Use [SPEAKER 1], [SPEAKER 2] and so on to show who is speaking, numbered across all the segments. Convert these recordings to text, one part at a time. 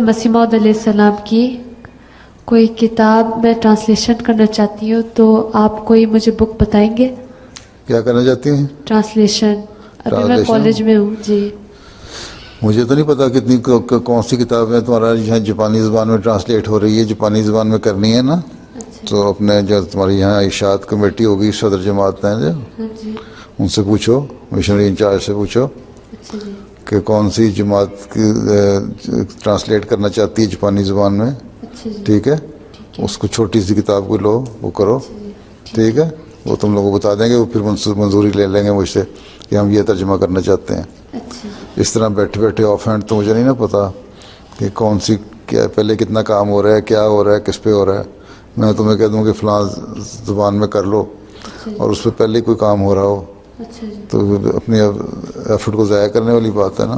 [SPEAKER 1] मसीह मौद अलैहिस्सलाम की कोई किताब मैं ट्रांसलेशन करना चाहती हूँ, तो आप कोई मुझे बुक बताएंगे?
[SPEAKER 2] क्या करना चाहती हैं?
[SPEAKER 1] ट्रांसलेशन। अभी मैं
[SPEAKER 2] ट्रांसलेशन?
[SPEAKER 1] कॉलेज में हूँ जी।
[SPEAKER 2] मुझे तो नहीं पता कितनी कौन सी किताब है तुम्हारा यहाँ जापानी ज़बान में ट्रांसलेट हो रही है। जापानी ज़बान में करनी है ना, तो अपने जो तुम्हारी यहाँ इशात कमेटी होगी, सदर जमात हैं जो,
[SPEAKER 1] हाँ जी।
[SPEAKER 2] उनसे पूछो, मिशनरी इंचार्ज से पूछो
[SPEAKER 1] अच्छा जी।
[SPEAKER 2] कि कौन सी जमात की ट्रांसलेट करना चाहती है जापानी ज़बान में।
[SPEAKER 1] अच्छा जी।
[SPEAKER 2] ठीक है,
[SPEAKER 1] ठीक है।
[SPEAKER 2] उसको छोटी सी किताब को लो, वो करो।
[SPEAKER 1] अच्छा जी,
[SPEAKER 2] ठीक है, वो तुम लोगों को बता देंगे, वो फिर मंजूरी ले लेंगे मुझसे कि हम ये तर्जुमा करना चाहते हैं।
[SPEAKER 1] अच्छा जी।
[SPEAKER 2] इस तरह बैठे बैठे ऑफ हैंड तो मुझे नहीं ना पता कि कौन सी क्या पहले कितना काम हो रहा है, क्या हो रहा है, किस पे हो रहा है। मैं तुम्हें कह दूँ कि फ़लाँ ज़ुबान में कर लो और उस पर पहले कोई काम हो रहा हो,
[SPEAKER 1] अच्छा जी।
[SPEAKER 2] तो अपनी एफर्ट को ज़ाया करने वाली बात है ना।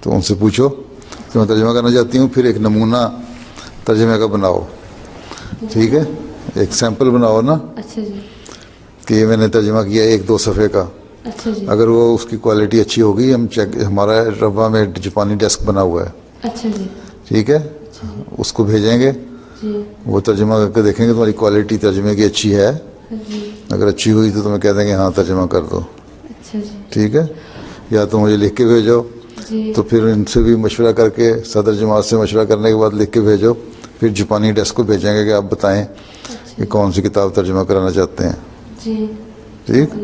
[SPEAKER 2] तो उनसे पूछो कि मैं तर्जुमा करना चाहती हूँ, फिर एक नमूना तर्जुमे का बनाओ। ठीक है, एक सैम्पल बनाओ ना
[SPEAKER 1] अच्छा जी।
[SPEAKER 2] कि ये मैंने तर्जुमा किया 1-2 सफ़े का।
[SPEAKER 1] अच्छा जी।
[SPEAKER 2] अगर वो उसकी क्वालिटी अच्छी होगी, हम चेक, हमारा रब्बा में जापानी डेस्क बना हुआ है।
[SPEAKER 1] अच्छा जी।
[SPEAKER 2] ठीक है, उसको भेजेंगे,
[SPEAKER 1] जी।
[SPEAKER 2] वो तर्जुमा करके देखेंगे तुम्हारी क्वालिटी तर्जुमे की अच्छी है।
[SPEAKER 1] हाँ जी।
[SPEAKER 2] अगर अच्छी हुई तो तुम्हें कह देंगे हाँ तर्जुमा कर दो।
[SPEAKER 1] अच्छा जी।
[SPEAKER 2] ठीक है, या तो मुझे लिख के भेजो,
[SPEAKER 1] जी।
[SPEAKER 2] तो फिर इनसे भी मशवरा करके, सदर जमात से मशवरा करने के बाद लिख के भेजो, फिर जापानी डेस्क को भेजेंगे कि आप बताएं कि कौन सी किताब तर्जुमा कराना चाहते हैं।
[SPEAKER 1] जी।
[SPEAKER 2] ठीक।